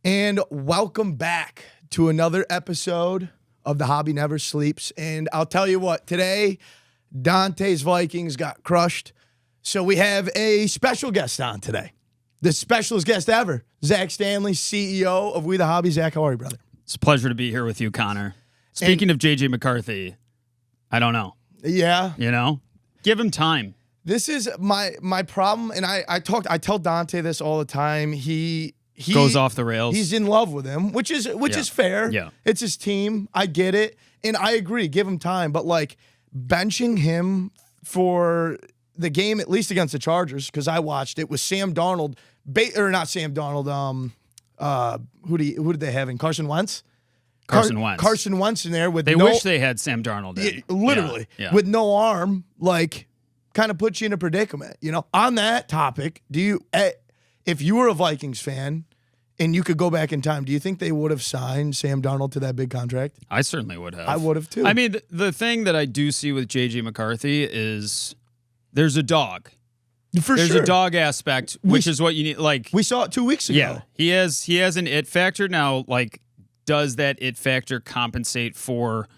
And welcome back to another episode of The Hobby Never Sleeps. And I'll tell you what, today, Dante's Vikings got crushed. So we have a special guest on today. The specialest guest ever, Zach Stanley, CEO of WeTheHobby's. Zach, how are you, brother? It's a pleasure to be here with you, Connor. Speaking of JJ McCarthy, I don't know. Yeah. You know? Give him time. This is my problem, and I tell Dante this all the time. He goes off the rails. He's in love with him, which is fair. Yeah. It's his team. I get it. And I agree. Give him time. But like benching him for the game, at least against the Chargers, because I watched it, with Sam Darnold, or not Sam Darnold, who did they have in? Carson Wentz? Carson Wentz. Carson Wentz in there with They wish they had Sam Darnold in. Literally. Yeah. With no arm, like kind of puts you in a predicament. You know, on that topic, if you were a Vikings fan and you could go back in time, do you think they would have signed Sam Darnold to that big contract? I certainly would have. I would have too. I mean, the thing that I do see with JJ McCarthy is there's a dog. There's a dog aspect, which is what you need. Like we saw it 2 weeks ago. Yeah, he has an it factor now. Like, does that it factor compensate for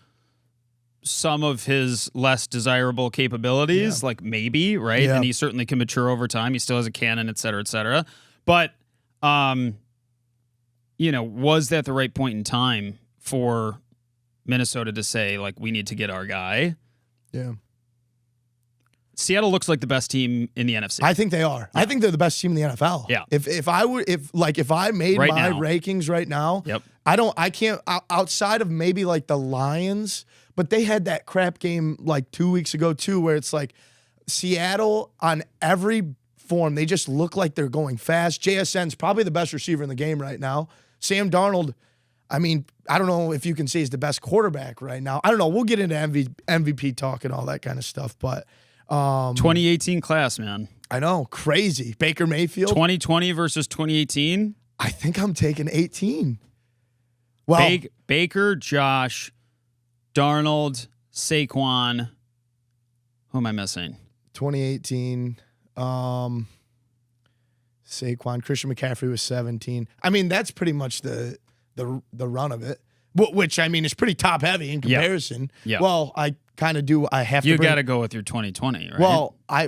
some of his less desirable capabilities? Yeah. Like maybe, right? Yeah. And he certainly can mature over time. He still has a cannon, et cetera, et cetera. But, you know, was that the right point in time for Minnesota to say, like, we need to get our guy? Yeah. Seattle looks like the best team in the NFC. I think they are. Yeah. I think they're the best team in the NFL. Yeah. If I made right my now. rankings right now, yep. I can't outside of maybe like the Lions, but they had that crap game like 2 weeks ago too, where it's like Seattle on every form, they just look like they're going fast. JSN's probably the best receiver in the game right now. Sam Darnold, I mean, I don't know if you can say he's the best quarterback right now. I don't know. We'll get into MVP talk and all that kind of stuff, but 2018 class, man. I know. Crazy. Baker Mayfield. 2020 versus 2018. I think I'm taking 18. Well, Baker, Josh, Darnold, Saquon. Who am I missing? 2018. Saquon. Christian McCaffrey was 17. I mean, that's pretty much the run of it. Which, I mean, is pretty top heavy in comparison. Yeah. Well, I kind of do. I have to. You got to go with your 2020, right?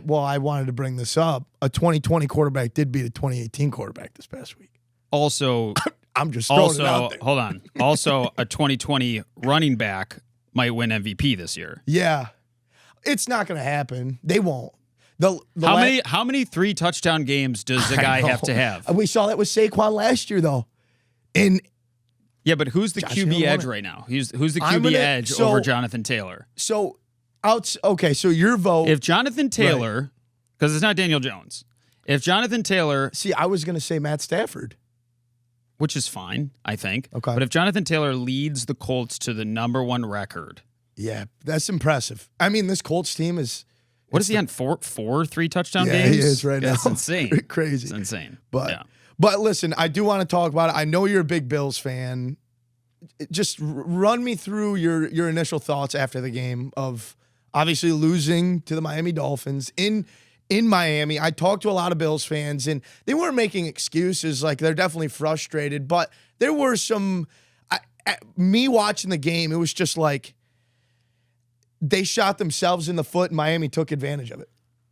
Well, I wanted to bring this up. A 2020 quarterback did beat a 2018 quarterback this past week. Also, I'm just throwing it out there. Hold on. Also, a 2020 running back might win MVP this year. Yeah, it's not going to happen. They won't. How many 3 touchdown games does a guy have to have? We saw that with Saquon last year, though. Yeah, but who's the QB edge right now? Who's the QB edge over Jonathan Taylor? So your vote. If Jonathan Taylor, because it's not Daniel Jones, if Jonathan Taylor. See, I was going to say Matt Stafford. Which is fine, I think. Okay. But if Jonathan Taylor leads the Colts to the #1 record. Yeah, that's impressive. I mean, this Colts team is. What is he on? Four 3-touchdown games? He is right now. That's insane. Crazy. It's insane. But listen, I do want to talk about it. I know you're a big Bills fan. Just run me through your initial thoughts after the game of obviously losing to the Miami Dolphins in Miami. I talked to a lot of Bills fans, and they weren't making excuses. Like, they're definitely frustrated. But there were some me watching the game, it was just like they shot themselves in the foot, and Miami took advantage of it.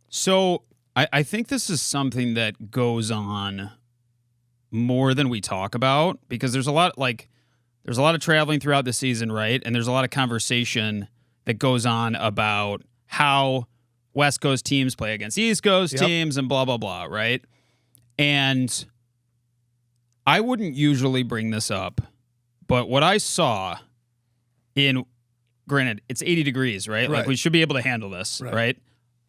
So I think this is something that goes on more than we talk about, because there's a lot of traveling throughout the season, right? And there's a lot of conversation that goes on about how West Coast teams play against East Coast teams and blah, blah, blah, right? And I wouldn't usually bring this up, but what I saw granted, it's 80 degrees, right? Like, we should be able to handle this, right?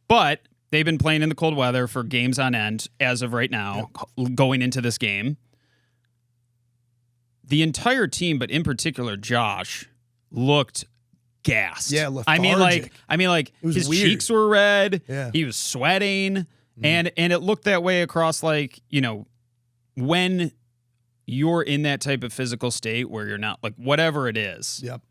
But they've been playing in the cold weather for games on end as of right now, going into this game. The entire team, but in particular Josh, looked gassed. Yeah, lethargic. I mean, like his weird. cheeks were red. Yeah. He was sweating, and it looked that way across, like, you know, when you're in that type of physical state where you're not, like, whatever it is. Yep.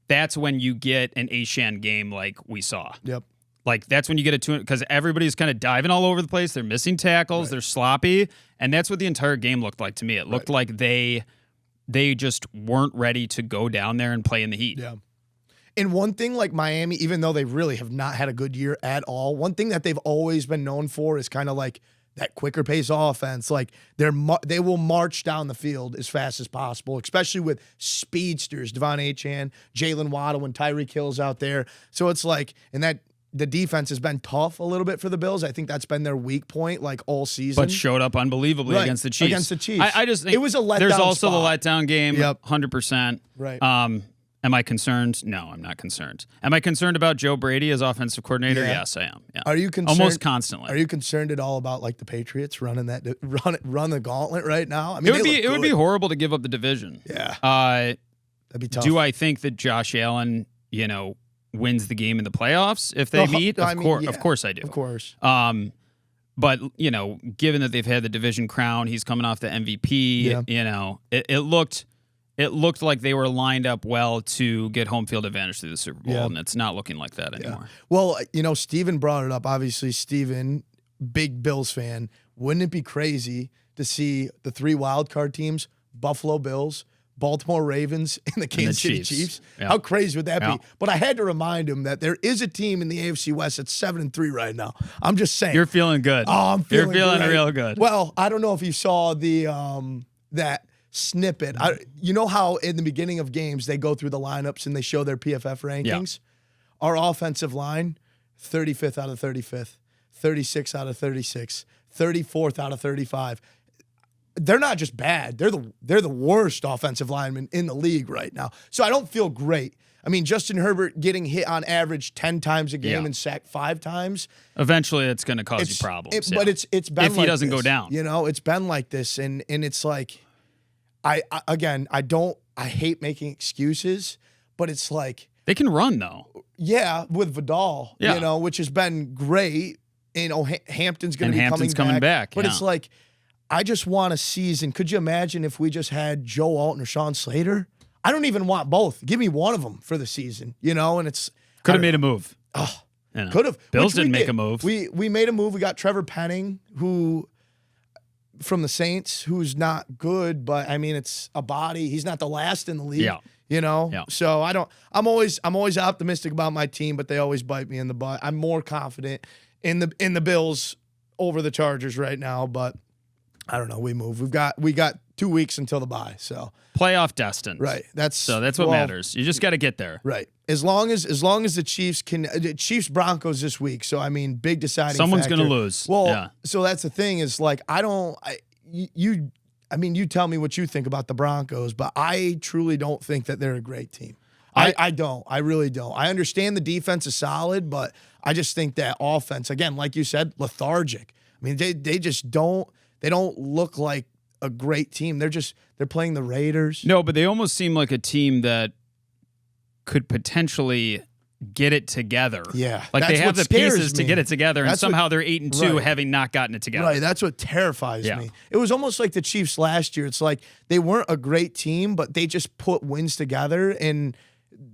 That's when you get an Ashan game like we saw. Yep. Like, that's when you get a 2, because everybody's kind of diving all over the place. They're missing tackles. They're sloppy. And that's what the entire game looked like to me. It looked like they just weren't ready to go down there and play in the heat. Yeah. And one thing, like Miami, even though they really have not had a good year at all, one thing that they've always been known for is kind of like that quicker pace offense. Like, they will march down the field as fast as possible, especially with speedsters, Devon Achane, Jalen Waddle, when Tyreek Hill's out there. So it's like, and that the defense has been tough a little bit for the Bills. I think that's been their weak point, like, all season. But showed up unbelievably against the Chiefs. Against the Chiefs. I just think it was a letdown. There's also spot. the letdown game, 100%. Right. Am I concerned? No, I'm not concerned. Am I concerned about Joe Brady as offensive coordinator? Yeah. Yes, I am. Yeah. Are you concerned? Almost constantly. Are you concerned at all about, like, the Patriots running the gauntlet right now? I mean, it would be horrible to give up the division. Yeah. That'd be tough. Do I think that Josh Allen, wins the game in the playoffs if they meet? Of course I do. Of course. But, given that they've had the division crown, he's coming off the MVP, it looked like they were lined up well to get home field advantage through the Super Bowl, and it's not looking like that anymore. Well, Steven brought it up. Obviously, Steven, big Bills fan. Wouldn't it be crazy to see the 3 wild card teams, Buffalo Bills, Baltimore Ravens, and the Kansas City Chiefs? Yeah. How crazy would that Yeah. be? But I had to remind him that there is a team in the AFC West that's 7-3 right now. I'm just saying. You're feeling good. Oh, I'm feeling great. Real good. Well, I don't know if you saw the that snippet. You know how in the beginning of games they go through the lineups and they show their PFF rankings? Yeah. Our offensive line, 35th out of 35th, 36th out of 36, 34th out of 35. They're not just bad. They're the worst offensive linemen in the league right now. So I don't feel great. I mean, Justin Herbert getting hit on average 10 times a game and sacked 5 times. Eventually, it's going to cause you problems. But it's been if like he doesn't this, go down. It's been like this, and it's like, I hate making excuses, but it's like they can run though. Yeah, with Vidal, which has been great. Hampton's going to be coming back. But it's like, I just want a season. Could you imagine if we just had Joe Alt and Rashawn Slater? I don't even want both. Give me one of them for the season, and it's could have made a move. Oh, could have. Bills didn't make a move. We made a move. We got Trevor Penning, who from the Saints, who's not good, but I mean, it's a body. He's not the last in the league. Yeah. Yeah. So I'm always optimistic about my team, but they always bite me in the butt. I'm more confident in the Bills over the Chargers right now, but I don't know. We move. We got 2 weeks until the bye. So playoff destined. Right. That's what matters. You just got to get there. Right. As long as the Chiefs can, Chiefs Broncos this week. So I mean, big deciding. Someone's going to lose. Well, so that's the thing is like you tell me what you think about the Broncos, but I truly don't think that they're a great team. I don't. I really don't. I understand the defense is solid, but I just think that offense, again, like you said, lethargic. I mean, they just don't. They don't look like a great team. They're playing the Raiders. No, but they almost seem like a team that could potentially get it together. Yeah. Like they have the pieces me. to get it together, and somehow they're 8-2 having not gotten it together. Right. That's what terrifies me. It was almost like the Chiefs last year. It's like they weren't a great team, but they just put wins together and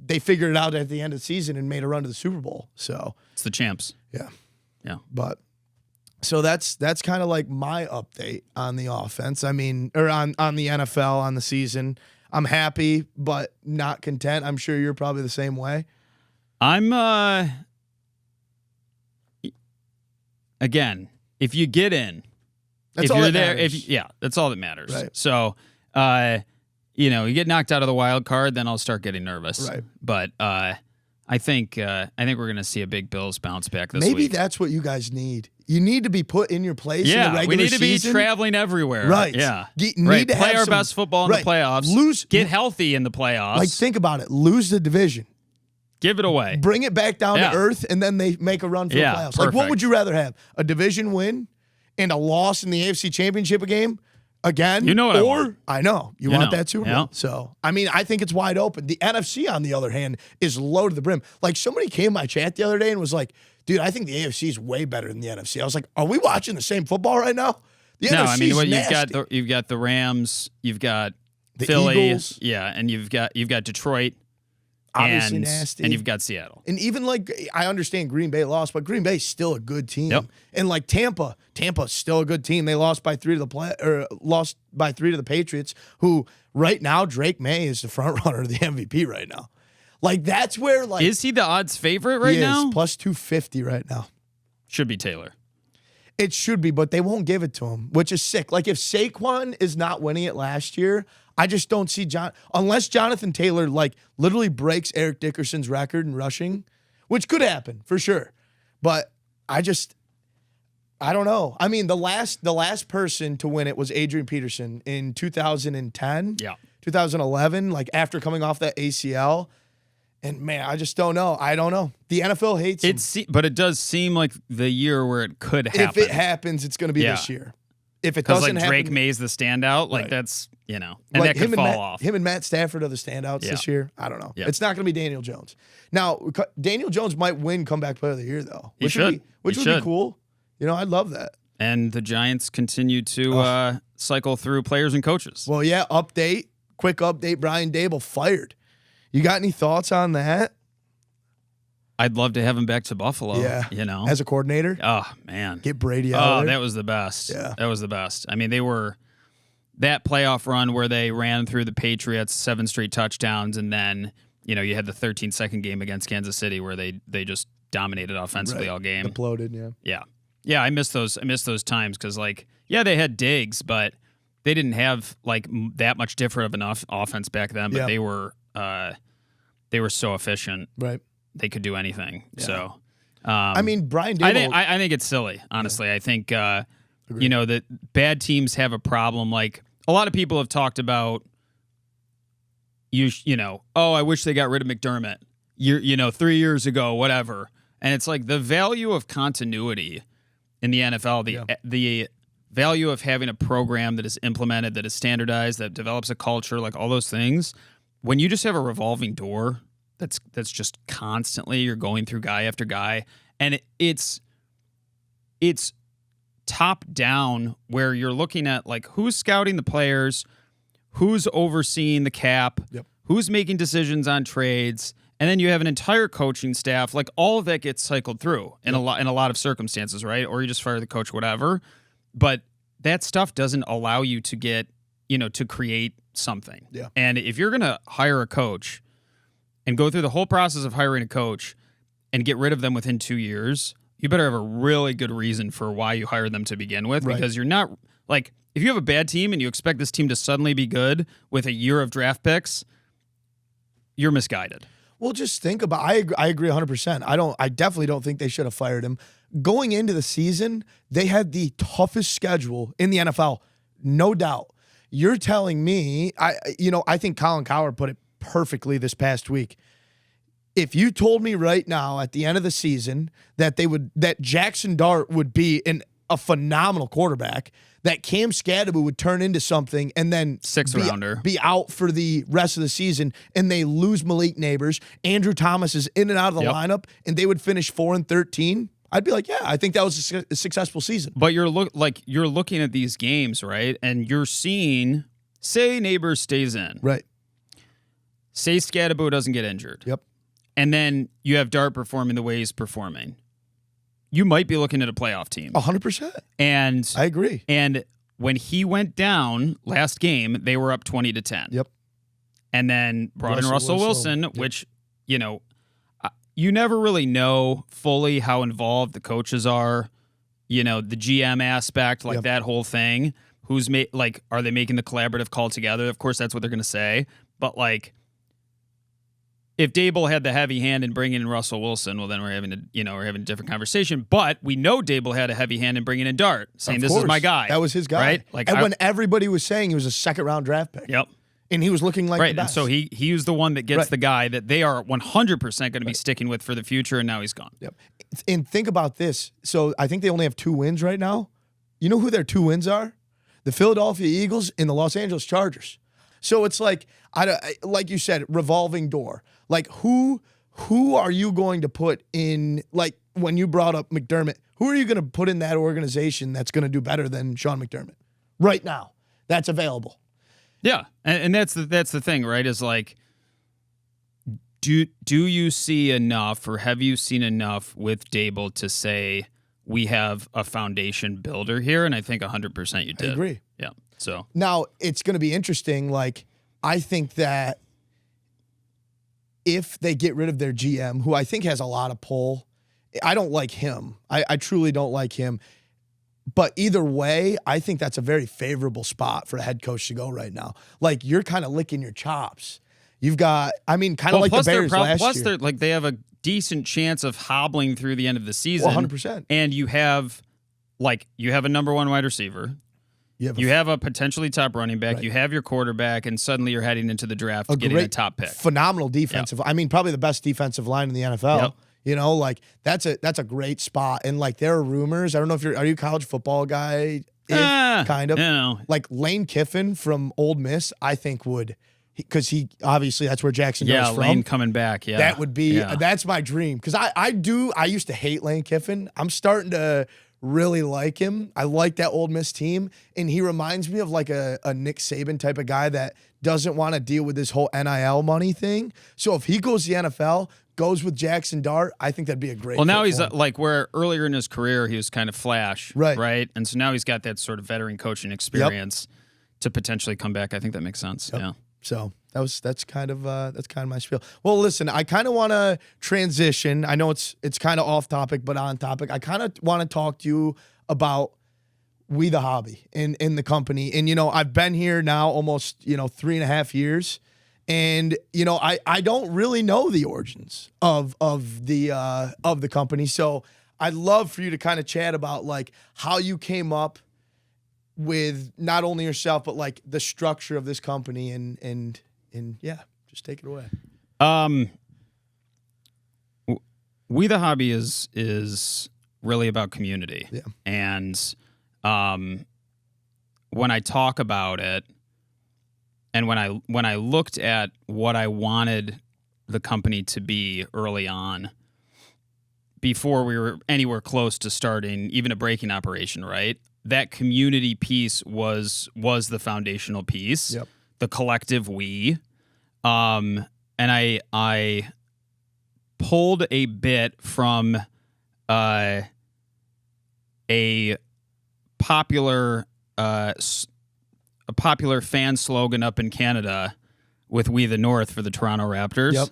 they figured it out at the end of the season and made a run to the Super Bowl. So it's the champs. Yeah. Yeah. But so that's kind of like my update on the offense. I mean, or on the NFL, on the season. I'm happy, but not content. I'm sure you're probably the same way. I'm, again, if you get in, that's if all you're that there, matters. that's all that matters. Right. So, you get knocked out of the wild card, then I'll start getting nervous. Right. But, I think we're going to see a big Bills bounce back this week. Maybe that's what you guys need. You need to be put in your place in the regular season. We need to be traveling everywhere. Right. Yeah. Need to play our best football in the playoffs. Get healthy in the playoffs. Like, think about it. Lose the division. Give it away. Bring it back down to earth, and then they make a run for the playoffs. Perfect. Like, what would you rather have? A division win and a loss in the AFC Championship game? Again, you know what I want. I know you want that too. Yeah. So, I mean, I think it's wide open. The NFC, on the other hand, is low to the brim. Like, somebody came in my chat the other day and was like, "Dude, I think the AFC is way better than the NFC." I was like, "Are we watching the same football right now?" The no, NFC I mean, nasty. you've got the Rams, you've got the Philly, Eagles. and you've got Detroit. obviously nasty. And you've got Seattle. And even like I understand Green Bay lost, but Green Bay's still a good team. Yep. And like Tampa's still a good team. They lost by 3 to the Patriots, who right now Drake May is the front runner of the MVP right now. Like that's where like is he the odds favorite right now? He is plus 250 right now. Should be Taylor. It should be, but they won't give it to him, which is sick. Like if Saquon is not winning it last year, I just don't see unless Jonathan Taylor like literally breaks Eric Dickerson's record in rushing, which could happen for sure. But I don't know. I mean, the last person to win it was Adrian Peterson in 2010. Yeah. 2011, like after coming off that ACL. And man, I just don't know. I don't know. The NFL hates him. But it does seem like the year where it could happen. If it happens, it's going to be this year. If it doesn't happen, Drake May's the standout, like that's and like that could fall off. Him and Matt Stafford are the standouts this year. I don't know. Yeah. It's not going to be Daniel Jones. Now, Daniel Jones might win Comeback Player of the Year though, which would be cool. I'd love that. And the Giants continue to cycle through players and coaches. Well, yeah. Quick update. Brian Dable fired. You got any thoughts on that? I'd love to have him back to Buffalo. Yeah. As a coordinator. Oh, man. Get Brady out there. That was the best. Yeah. That was the best. I mean, they were that playoff run where they ran through the Patriots 7 straight touchdowns, and then, you had the 13-second game against Kansas City where they just dominated offensively all game. Imploded, yeah. Yeah. Yeah, I miss those times because, they had Diggs, but they didn't have, that much different of an offense back then, but they were so efficient. Right. They could do anything. Yeah. So, I mean, Brian Dable. I think it's silly, honestly. Yeah. I think, that bad teams have a problem. Like, a lot of people have talked about, I wish they got rid of McDermott, 3 years ago, whatever. And it's like the value of continuity in the NFL, the value of having a program that is implemented, that is standardized, that develops a culture, like all those things. When you just have a revolving door that's just constantly you're going through guy after guy, and it's top down where you're looking at who's scouting the players, who's overseeing the cap, who's making decisions on trades, and then you have an entire coaching staff. All of that gets cycled through in a lot of circumstances, right? Or you just fire the coach, whatever. But that stuff doesn't allow you to get to create something. Yeah. And if you're going to hire a coach and go through the whole process of hiring a coach and get rid of them within 2 years, you better have a really good reason for why you hired them to begin with, because you're not if you have a bad team and you expect this team to suddenly be good with a year of draft picks, you're misguided. Well, just think about I agree 100%. I definitely don't think they should have fired him. Going into the season, they had the toughest schedule in the NFL, no doubt. You're telling me, I think Colin Cowherd put it perfectly this past week. If you told me right now at the end of the season that Jackson Dart would be a phenomenal quarterback, that Cam Scadaboo would turn into something and then be out for the rest of the season, and they lose Malik Neighbors, Andrew Thomas is in and out of the lineup, and they would finish 4-13, I'd be like, yeah, I think that was a successful season. But you're looking at these games, right? And you're seeing, say Neighbors stays in. Right. Say Scadaboo doesn't get injured. Yep. And then you have Dart performing the way he's performing. You might be looking at a playoff team. 100%. And I agree. And when he went down last game, they were up 20-10. Yep. And then brought in Russell Wilson, which, you never really know fully how involved the coaches are, the GM aspect, that whole thing. Are they making the collaborative call together? Of course, that's what they're going to say. But if Dable had the heavy hand in bringing in Russell Wilson, well, then we're having a different conversation. But we know Dable had a heavy hand in bringing in Dart, saying this is my guy. That was his guy, right? When everybody was saying he was a second-round draft pick. Yep. And he was looking like the best. And so he was the one that gets the guy that they are 100% going to be sticking with for the future, and now he's gone. Yep. And think about this. So I think they only have 2 wins right now. You know who their 2 wins are? The Philadelphia Eagles and the Los Angeles Chargers. So it's like you said, revolving door. Who are you going to put in, when you brought up McDermott, who are you going to put in that organization that's going to do better than Sean McDermott right now that's available? Yeah, and that's the thing, right? Is Do you see enough, or have you seen enough with Dable to say we have a foundation builder here? And I think 100% you did. I agree. Yeah. So now it's going to be interesting. Like, I think that if they get rid of their GM, who I think has a lot of pull, I don't like him. I truly don't like him. But either way, I think that's a very favorable spot for a head coach to go right now. Like, you're kind of licking your chops. You've got, I mean, kind of like the Bears last year. Plus, they're like, they have a decent chance of hobbling through the end of the season. 100%. And you have a number one wide receiver. You have a potentially top running back. Right. You have your quarterback, and suddenly you're heading into the draft getting a top pick. Phenomenal defensive. Yep. I mean, probably the best defensive line in the NFL. Yep. You know, like that's a great spot. And like there are rumors. I don't know if are you a college football guy? Kind of. No. Like Lane Kiffin from Ole Miss, I think would, because he obviously that's where Jackson goes from. Lane coming back. Yeah, that would be that's my dream. Because I used to hate Lane Kiffin. I'm starting to really like him. I like that Ole Miss team, and he reminds me of like a Nick Saban type of guy that doesn't want to deal with this whole NIL money thing. So if he goes to the NFL, goes with Jackson Dart, I think that'd be a great. Well, now he's like where earlier in his career he was kind of flash, right, and so now he's got that sort of veteran coaching experience to potentially come back. I think that makes sense. Yep. Yeah. So that's kind of my spiel. Well, listen, I kind of want to transition. I know it's kind of off topic, but on topic. I kind of want to talk to you about We the Hobby in the company. And I've been here now almost 3.5 years, and I don't really know the origins of the company. So I'd love for you to kind of chat about like how you came up with not only yourself, but like the structure of this company and yeah, just take it away. We the Hobby is really about community. Yeah. And when I talk about it and when I looked at what I wanted the company to be early on, before we were anywhere close to starting even a breaking operation, right? That community piece was the foundational piece. Yep. The collective we. And I pulled a bit from a popular fan slogan up in Canada with We the North for the Toronto Raptors.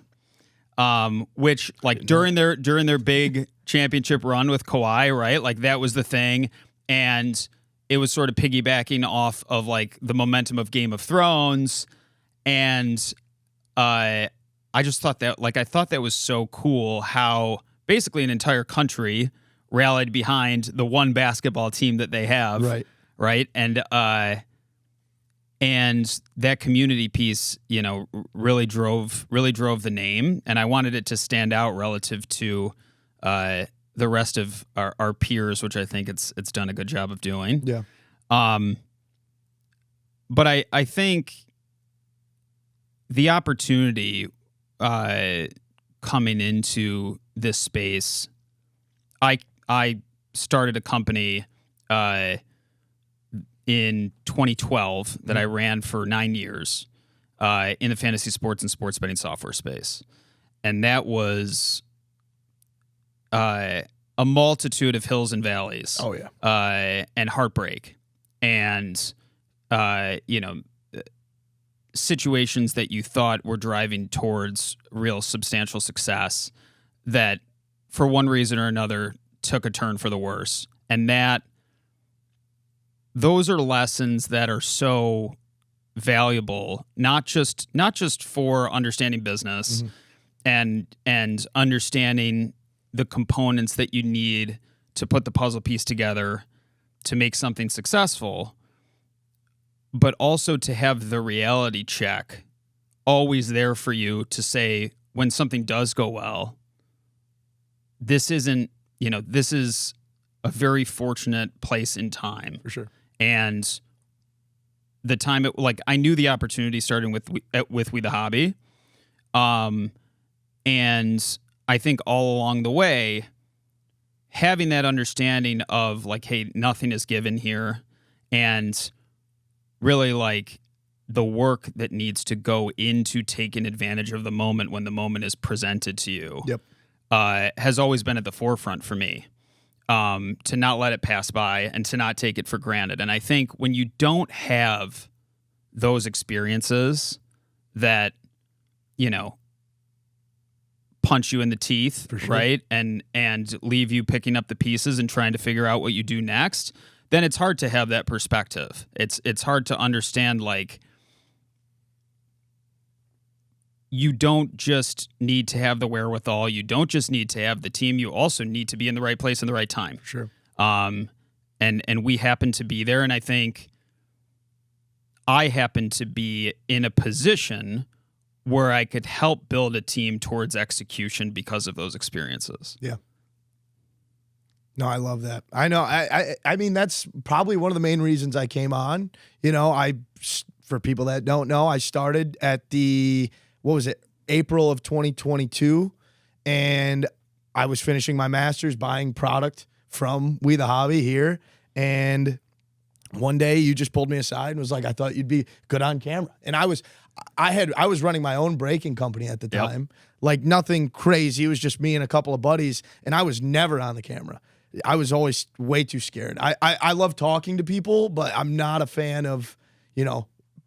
Yep. Which like during their big championship run with Kawhi, right? Like that was the thing. And it was sort of piggybacking off of like the momentum of Game of Thrones. And I just thought that was so cool how basically an entire country rallied behind the one basketball team that they have. Right. And that community piece, really drove the name. And I wanted it to stand out relative to the rest of our peers, which I think it's done a good job of doing. Yeah. But I think the opportunity coming into this space, I started a company in 2012 that I ran for 9 years in the fantasy sports and sports betting software space. And that was a multitude of hills and valleys. Oh yeah. And heartbreak, and situations that you thought were driving towards real substantial success that, for one reason or another, took a turn for the worse. And those are lessons that are so valuable, not just for understanding business and understanding the components that you need to put the puzzle piece together to make something successful, but also to have the reality check always there for you to say, when something does go well, this is a very fortunate place in time. For sure. And the time I knew the opportunity starting with We the Hobby. And I think all along the way, having that understanding of like, hey, nothing is given here, and really like the work that needs to go into taking advantage of the moment when the moment is presented to you has always been at the forefront for me. To not let it pass by and to not take it for granted. And I think when you don't have those experiences that, punch you in the teeth, right? And leave you picking up the pieces and trying to figure out what you do next, then it's hard to have that perspective. It's hard to understand, like, you don't just need to have the wherewithal. You don't just need to have the team. You also need to be in the right place in the right time. Sure. And we happen to be there. And I think I happen to be in a position where I could help build a team towards execution because of those experiences. Yeah. No, I love that. I know. I mean, that's probably one of the main reasons I came on. For people that don't know, I started at April of 2022, and I was finishing my master's, buying product from We The Hobby here, and one day you just pulled me aside and was like, I thought you'd be good on camera. And I was running my own breaking company at the time. Like, nothing crazy. It was just me and a couple of buddies, and I was never on the camera. I was always way too scared. I love talking to people, but I'm not a fan of,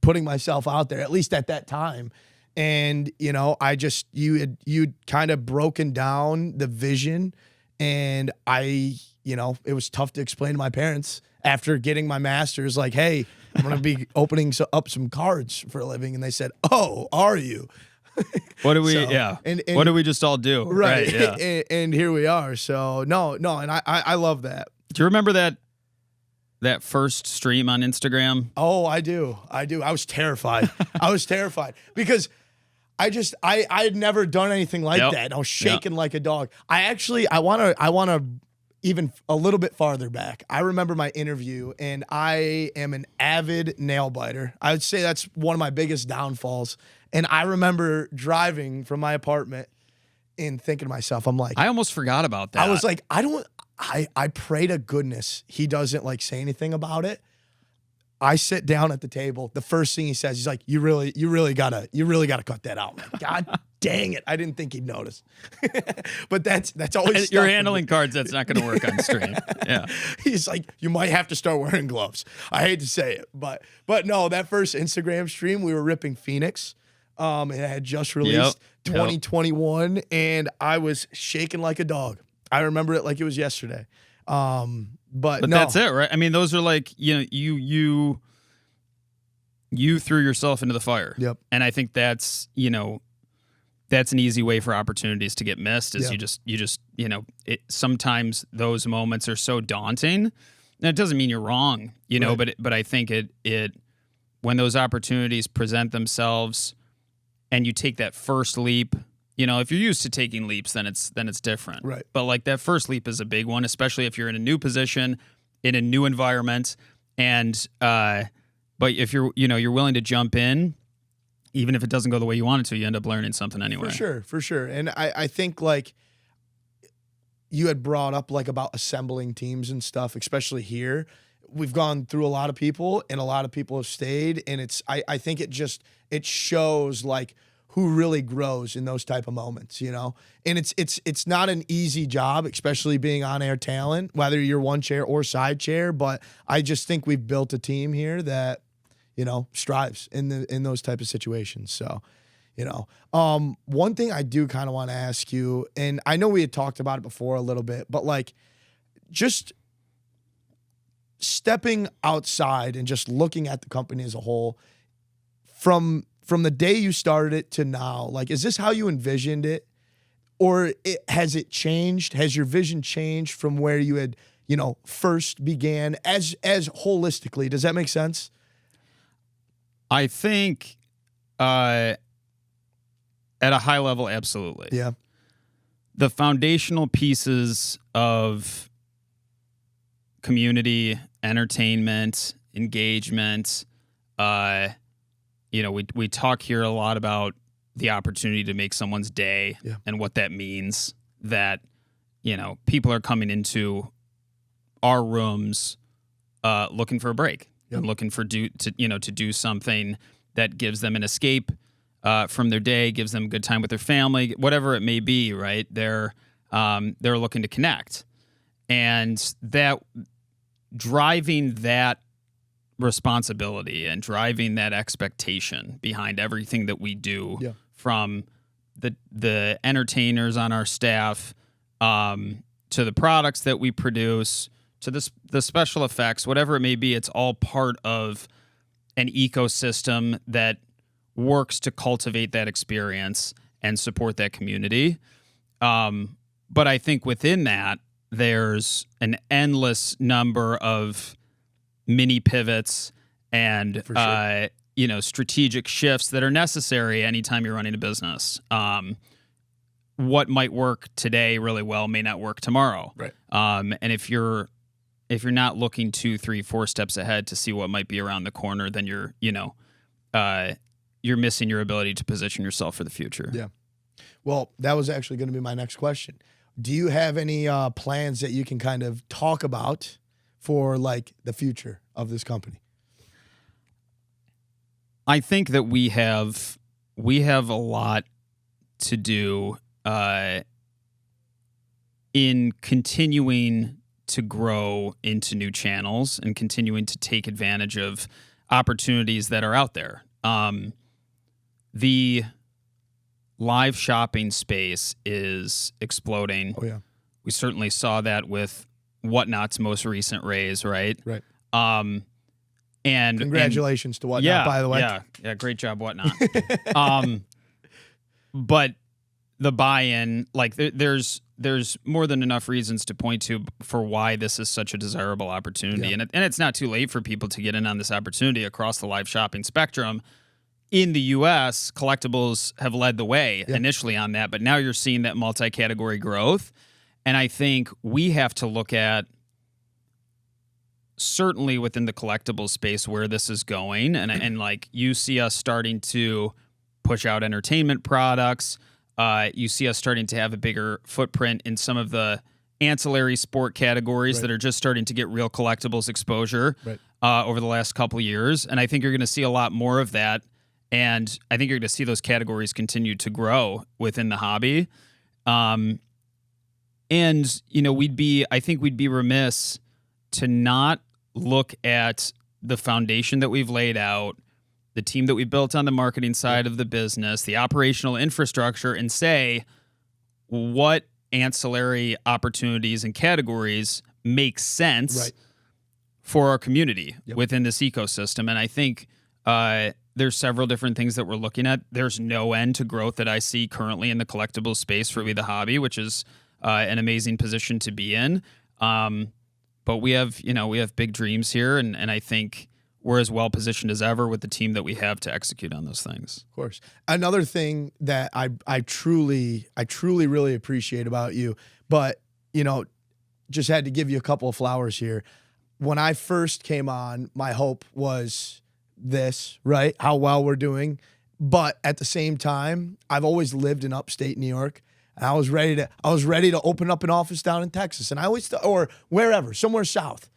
putting myself out there, at least at that time. And, you'd kind of broken down the vision, and it was tough to explain to my parents after getting my master's, like, hey, I'm going to be opening up some cards for a living. And they said, oh, are you? What do we, what do we just all do? Right. Yeah. And here we are. So no. And I love that. Do you remember that first stream on Instagram? Oh, I do. I was terrified. Because I had never done anything like that. I was shaking like a dog. I want to even a little bit farther back. I remember my interview, and I am an avid nail biter. I would say that's one of my biggest downfalls. And I remember driving from my apartment and thinking to myself, I'm like, I almost forgot about that. I was like, I pray to goodness he doesn't like say anything about it. I sit down at the table. The first thing he says, he's like, you really gotta cut that out, man. God dang it. I didn't think he'd notice. But that's always you're handling cards. That's not going to work on stream. Yeah. He's like, you might have to start wearing gloves. I hate to say it, but no, that first Instagram stream, we were ripping Phoenix. It had just released 2021, and I was shaking like a dog. I remember it like it was yesterday. But no. That's it, right? I mean, those are like, you threw yourself into the fire. Yep. And I think that's an easy way for opportunities to get missed is you just sometimes those moments are so daunting. And it doesn't mean you're wrong, right. but I think it when those opportunities present themselves and you take that first leap, if you're used to taking leaps, then it's different. Right. But like that first leap is a big one, especially if you're in a new position, in a new environment, and but if you're willing to jump in, even if it doesn't go the way you want it to, you end up learning something anyway. For sure. And I think like you had brought up like about assembling teams and stuff, especially here. We've gone through a lot of people, and a lot of people have stayed, and I think it shows like who really grows in those type of moments, and it's not an easy job, especially being on-air talent, whether you're one chair or side chair, but I just think we've built a team here that, strives in those type of situations. So, one thing I do kind of want to ask you, and I know we had talked about it before a little bit, but like just stepping outside and just looking at the company as a whole from the day you started it to now, like, is this how you envisioned it? Or has it changed? Has your vision changed from where you had, first began as holistically? Does that make sense? I think at a high level, absolutely. Yeah. The foundational pieces of community, entertainment, engagement, we talk here a lot about the opportunity to make someone's day and what that means, that, people are coming into our rooms looking for a break and looking to do something that gives them an escape from their day, gives them a good time with their family, whatever it may be, right? They're looking to connect. And that driving that responsibility and driving that expectation behind everything that we do, from the entertainers on our staff, to the products that we produce, to the special effects, whatever it may be, it's all part of an ecosystem that works to cultivate that experience and support that community. But I think within that, there's an endless number of mini pivots and strategic shifts that are necessary anytime you're running a business. What might work today really well may not work tomorrow. Right. And if you're not looking 2, 3, 4 steps ahead to see what might be around the corner, then you're missing your ability to position yourself for the future. Yeah. Well, that was actually going to be my next question. Do you have any plans that you can kind of talk about for like the future of this company? I think that we have a lot to do in continuing to grow into new channels and continuing to take advantage of opportunities that are out there. The live shopping space is exploding. Oh, yeah. We certainly saw that with Whatnot's most recent raise, right? Right. And congratulations to Whatnot, by the way. Yeah, great job, Whatnot. But the buy-in, like there's more than enough reasons to point to for why this is such a desirable opportunity. Yeah. And it's not too late for people to get in on this opportunity across the live shopping spectrum. In the U.S., Collectibles have led the way initially on that, but now you're seeing that multi-category growth. And I think we have to look at, certainly within the collectible space, where this is going. And like you see us starting to push out entertainment products. You see us starting to have a bigger footprint in some of the ancillary sport categories that are just starting to get real collectibles exposure over the last couple of years. And I think you're going to see a lot more of that. And I think you're going to see those categories continue to grow within the hobby. And, I think we'd be remiss to not look at the foundation that we've laid out, the team that we built on the marketing side of the business, the operational infrastructure, and say what ancillary opportunities and categories make sense for our community within this ecosystem. And I think there's several different things that we're looking at. There's no end to growth that I see currently in the collectible space for We The Hobby, which is an amazing position to be in. But we have big dreams here, and I think we're as well positioned as ever with the team that we have to execute on those things. Of course. Another thing that I truly really appreciate about you, but just had to give you a couple of flowers here. When I first came on, my hope was this, right? How well we're doing. But at the same time, I've always lived in upstate New York. And I was ready to open up an office down in Texas, and or wherever, somewhere south.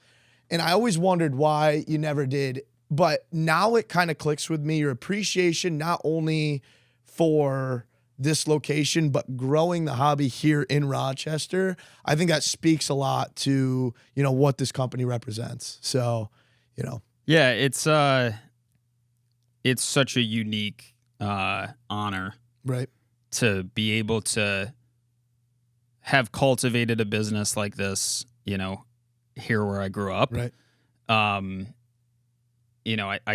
And I always wondered why you never did. But now it kind of clicks with me, your appreciation not only for this location, but growing the hobby here in Rochester. I think that speaks a lot to, what this company represents. So, Yeah, it's such a unique honor. Right. To be able to have cultivated a business like this, here where I grew up. Right. I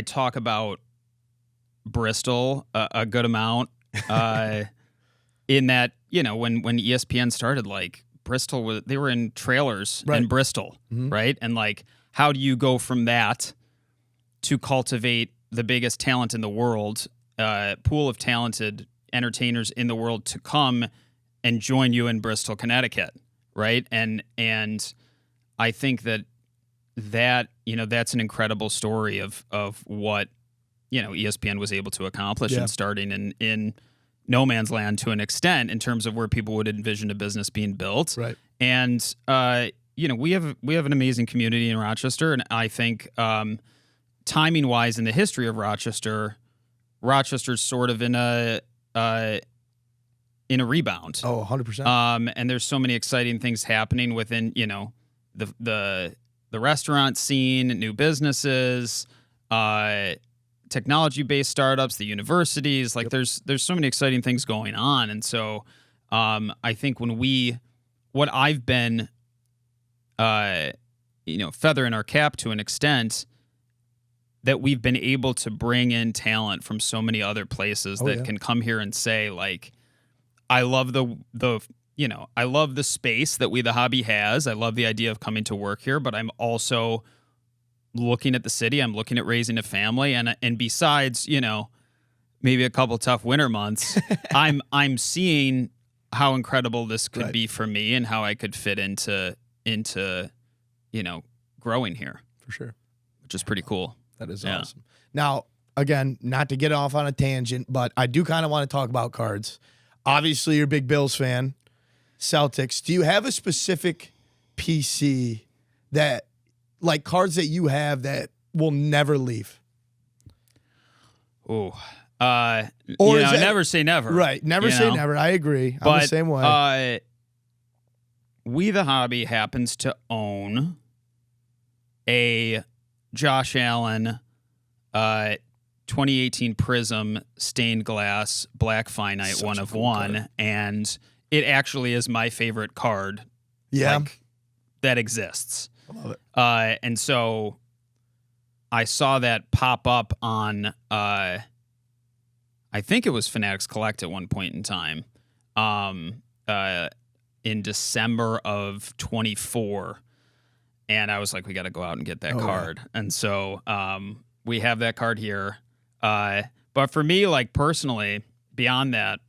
talk about Bristol a good amount in that, when ESPN started, like Bristol they were in trailers in Bristol, right? And like, how do you go from that to cultivate the biggest talent in the world, pool of talented entertainers in the world to come and join you in Bristol, Connecticut, right? And I think that that's an incredible story of what ESPN was able to accomplish and starting in no man's land to an extent in terms of where people would envision a business being built. Right. And we have an amazing community in Rochester, and I think timing wise in the history of Rochester, Rochester's sort of in a rebound. Oh, 100%. And there's so many exciting things happening within, the restaurant scene, new businesses, technology-based startups, the universities. Like there's so many exciting things going on. And so I think what I've been, feathering our cap to an extent, that we've been able to bring in talent from so many other places that can come here and say, like, I love I love the space that We The Hobby has. I love the idea of coming to work here, but I'm also looking at the city. I'm looking at raising a family, and besides, maybe a couple tough winter months, I'm seeing how incredible this could be for me and how I could fit into growing here. For sure. Which is pretty cool. That is awesome. Now, again, not to get off on a tangent, but I do kind of want to talk about cards. Obviously, you're a big Bills fan. Celtics. Do you have a specific PC that, like, cards that you have that will never leave? Oh, never say never. Right. Never say never. I agree. I'm the same way. We The Hobby happens to own a Josh Allen 2018 Prism stained glass black finite Such 1 a of cool 1, card. and it actually is my favorite card. Yeah. That exists. I love it. And so I saw that pop up on I think it was Fanatics Collect at one point in time. In December of 24. And I was like, we got to go out and get that card. Yeah. And so we have that card here. But for me, like, personally, beyond that,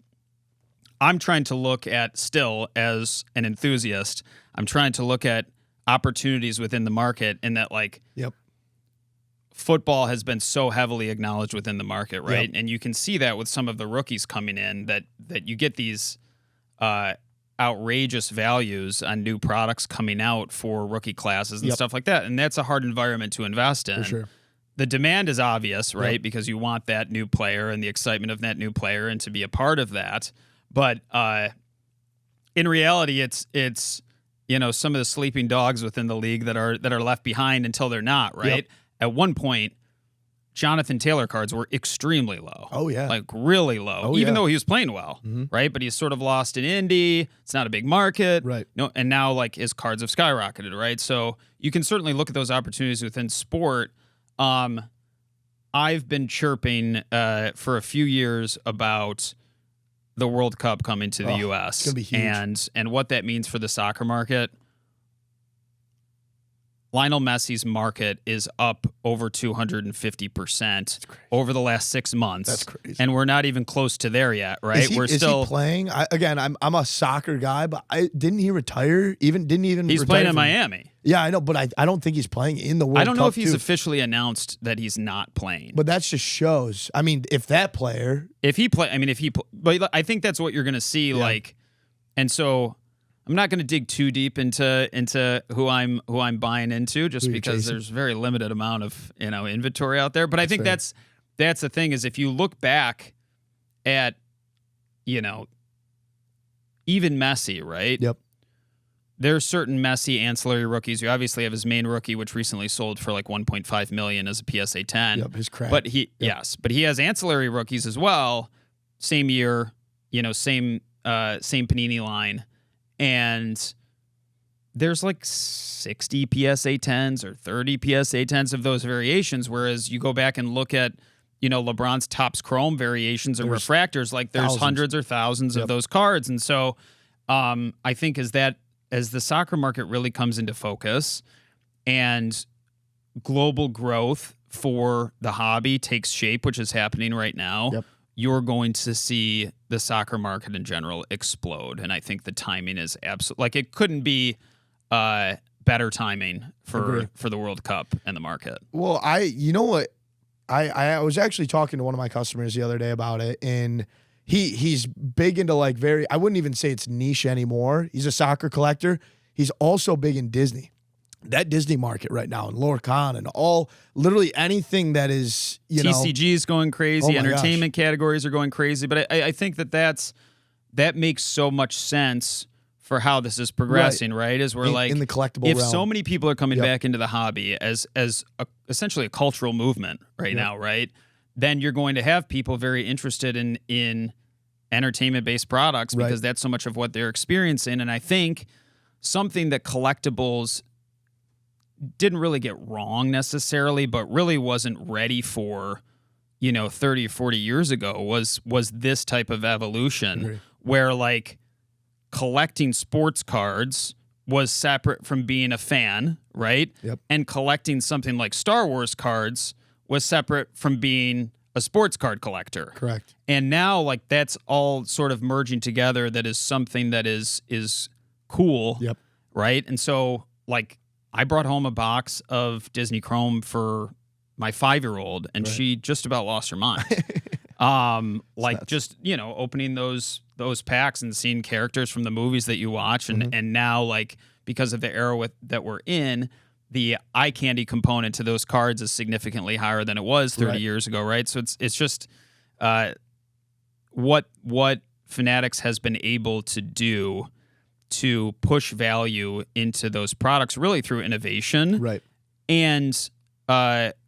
I'm trying to look at, still as an enthusiast, I'm trying to look at opportunities within the market, and that, like, football has been so heavily acknowledged within the market, right? Yep. And you can see that with some of the rookies coming in, that you get these outrageous values on new products coming out for rookie classes and stuff like that. And that's a hard environment to invest in. For sure. The demand is obvious, right? Because you want that new player and the excitement of that new player and to be a part of that. But in reality, it's some of the sleeping dogs within the league that are left behind until they're not, right? Yep. At one point, Jonathan Taylor cards were extremely low. Oh, yeah. Like, really low, even though he was playing well, right? But he's sort of lost in Indy. It's not a big market. Right. No, and now, like, his cards have skyrocketed, right? So you can certainly look at those opportunities within sport. I've been chirping for a few years about the World Cup coming to the U.S. It's going to be huge. And what that means for the soccer market. Lionel Messi's market is up over 250% over the last 6 months. That's crazy. And we're not even close to there yet, right? Is he playing? I'm a soccer guy, but didn't he retire? He's playing in Miami. Yeah, I know, but I don't think he's playing in the World Cup. I don't know if he's officially announced that he's not playing. But that just shows. I mean, if that player, but I think that's what you're going to see. Like, and so I'm not going to dig too deep into who I'm buying into, just because there's very limited amount of inventory out there. But I think that's the thing, is if you look back at even Messi, right? Yep. There's certain Messi ancillary rookies. You obviously have his main rookie, which recently sold for like $1.5 million as a PSA 10. Yep, his crap. But he has ancillary rookies as well. Same year, same Panini line. And there's like 60 PSA 10s or 30 PSA 10s of those variations, whereas you go back and look at, LeBron's Topps Chrome variations and refractors, like there's hundreds or thousands of those cards. And so I think as the soccer market really comes into focus and global growth for the hobby takes shape, which is happening right now, you're going to see the soccer market in general explode. And I think the timing is absolutely, like, it couldn't be better timing for the World Cup and the market. Well, you know what? I was actually talking to one of my customers the other day about it, and he's big into, like, I wouldn't even say it's niche anymore. He's a soccer collector. He's also big in Disney. that Disney market right now and Lorcan and literally anything that is, TCG is going crazy. Oh my Entertainment categories are going crazy. But I think that makes so much sense for how this is progressing, right? Is we're in the collectible if realm. so many people are coming back into the hobby as essentially a cultural movement right now, right? Then you're going to have people very interested in entertainment-based products because that's so much of what they're experiencing. And I think something that Collectibles didn't really get wrong necessarily, but really wasn't ready for, 30 or 40 years ago was this type of evolution where like collecting sports cards was separate from being a fan, right? Yep. And collecting something like Star Wars cards was separate from being a sports card collector. Correct. And now like that's all sort of merging together that is something that is cool. Yep. Right? And so like I brought home a box of Disney Chrome for my 5-year-old and she just about lost her mind. Just, opening those packs and seeing characters from the movies that you watch and now like because of the era that we're in, the eye candy component to those cards is significantly higher than it was 30 years ago, right? So it's just what Fanatics has been able to do to push value into those products really through innovation. Right. And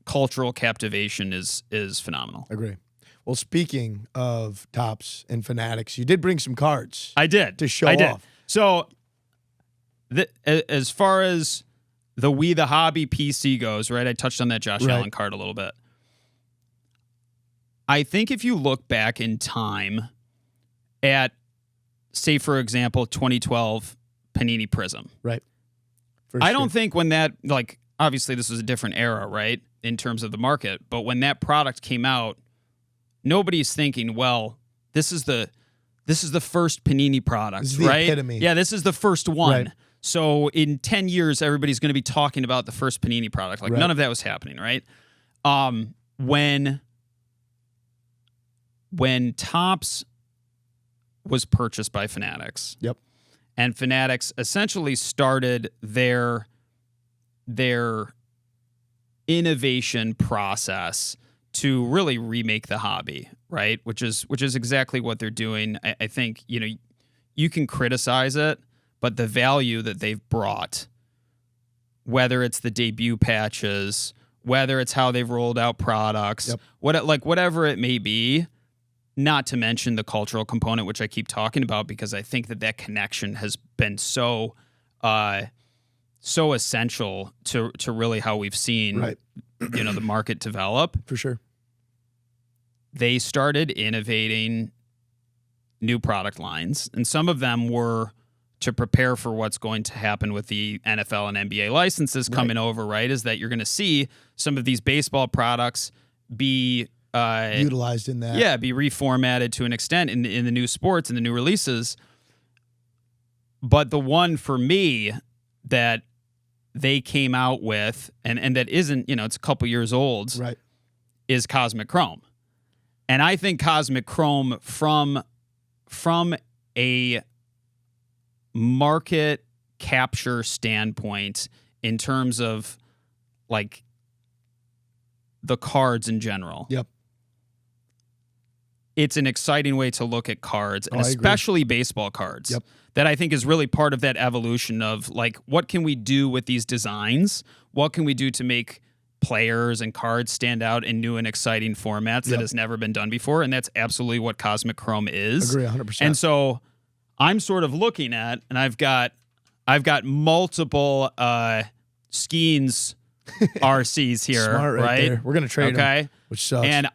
cultural captivation is phenomenal. Agree. Well, speaking of Topps and Fanatics, you did bring some cards. I did. To show off. So as far as the We the Hobby PC goes, right? I touched on that Josh Allen card a little bit. I think if you look back in time at, say, for example, 2012 Panini Prism. Right. I don't think when that, like, obviously this was a different era, right, in terms of the market. But when that product came out, nobody's thinking, well, this is the first Panini product, this is the right? epitome. Yeah, this is the first one. Right. So in 10 years, everybody's going to be talking about the first Panini product. Like none of that was happening, right? When Topps was purchased by Fanatics. Yep. And Fanatics essentially started their innovation process to really remake the hobby, right? Which is exactly what they're doing. I think, you can criticize it, but the value that they've brought, whether it's the debut patches, whether it's how they've rolled out products, whatever it may be, not to mention the cultural component, which I keep talking about because I think that connection has been so essential to really how we've seen the market develop. For sure. They started innovating new product lines, and some of them were to prepare for what's going to happen with the NFL and NBA licenses coming over, right? Is that you're going to see some of these baseball products be utilized in that. Yeah, be reformatted to an extent in the new sports and the new releases. But the one for me that they came out with, and that isn't, it's a couple years old, is Cosmic Chrome. And I think Cosmic Chrome from a market capture standpoint in terms of like the cards in general. Yep. It's an exciting way to look at cards, and especially baseball cards. That I think is really part of that evolution of like, what can we do with these designs? What can we do to make players and cards stand out in new and exciting formats that has never been done before? And that's absolutely what Cosmic Chrome is. Agree 100%. And so I'm sort of looking at, and I've got multiple Skeens RCs here. Smart right there. We're going to trade them, which sucks. And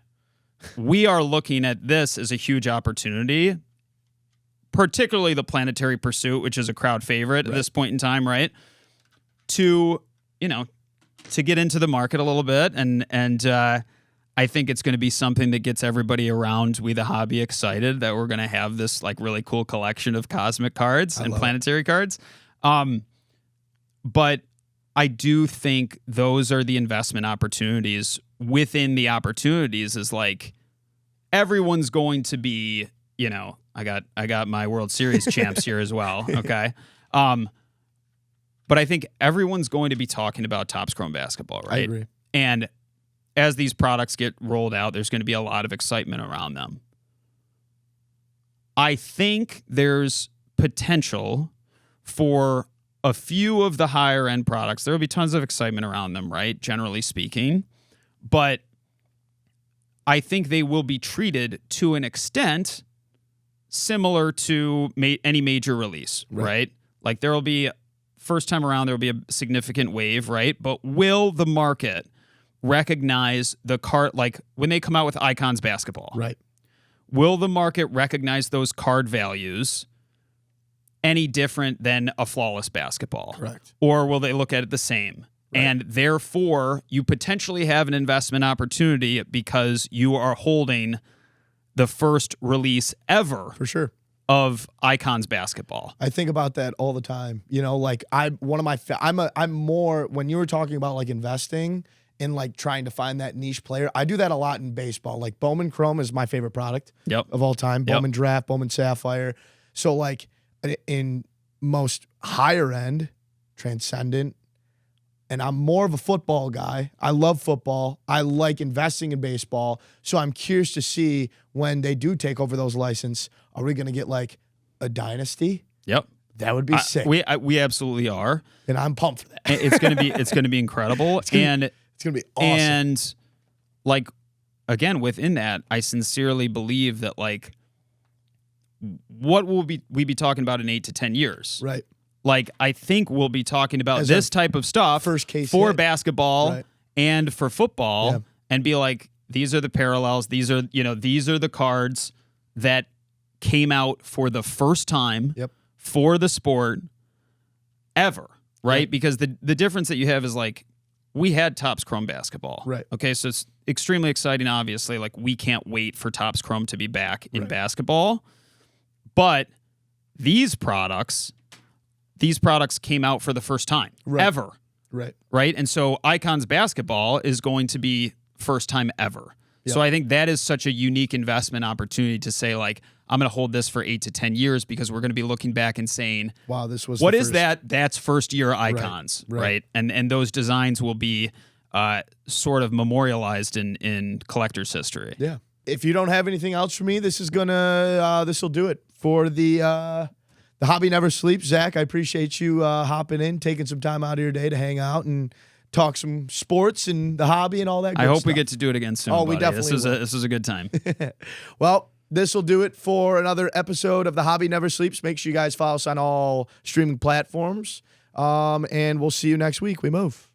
we are looking at this as a huge opportunity, particularly the Planetary Pursuit, which is a crowd favorite at this point in time, right? To get into the market a little bit. And I think it's going to be something that gets everybody around We the Hobby excited that we're going to have this like really cool collection of cosmic cards and planetary cards. But I do think those are the investment opportunities within the opportunities is like everyone's going to be, I got my World Series champs here as well. Okay. But I think everyone's going to be talking about Topps Chrome basketball, right? I agree. And as these products get rolled out, there's going to be a lot of excitement around them. I think there's potential for a few of the higher end products. There will be tons of excitement around them, right? Generally speaking. But I think they will be treated to an extent similar to any major release, right? Like there will be, first time around, there will be a significant wave, right? But will the market recognize the card, like when they come out with Icons basketball? Right. Will the market recognize those card values any different than a flawless basketball? Correct. Or will they look at it the same? Right. And therefore, you potentially have an investment opportunity because you are holding the first release ever For sure. of Icons basketball. I think about that all the time. You know, like I'm more, when you were talking about like investing and like trying to find that niche player, I do that a lot in baseball. Like Bowman Chrome is my favorite product of all time. Bowman Draft, Bowman Sapphire. So like in most higher end, Transcendent, and I'm more of a football guy. I love football. I like investing in baseball. So I'm curious to see when they do take over those licenses, are we going to get like a dynasty? Yep. That would be sick. We absolutely are. And I'm pumped for that. It's going to be incredible. It's going to be awesome. And like, again, within that, I sincerely believe that like, what will we be talking about in 8 to 10 years? Right. Like, I think we'll be talking about this type of stuff first case for hit. Basketball and for football, and be like, these are the parallels. These are the cards that came out for the first time for the sport ever, right? Because the difference that you have is like, we had Topps Chrome basketball. Right. Okay, so it's extremely exciting, obviously. Like, we can't wait for Topps Chrome to be back in basketball. But these products came out for the first time ever. Right. And so Icons basketball is going to be first time ever. So I think that is such a unique investment opportunity to say, like, I'm going to hold this for 8 to 10 years because we're going to be looking back and saying, wow, this was what is that? That's first year Icons, right? And those designs will be sort of memorialized in collector's history. Yeah. If you don't have anything else for me, this will do it for the Hobby Never Sleeps. Zach, I appreciate you hopping in, taking some time out of your day to hang out and talk some sports and the hobby and all that good I hope stuff. we get to do it again soon. Oh, buddy. we definitely will. This is a good time. Well, this will do it for another episode of The Hobby Never Sleeps. Make sure you guys follow us on all streaming platforms. And we'll see you next week. We move.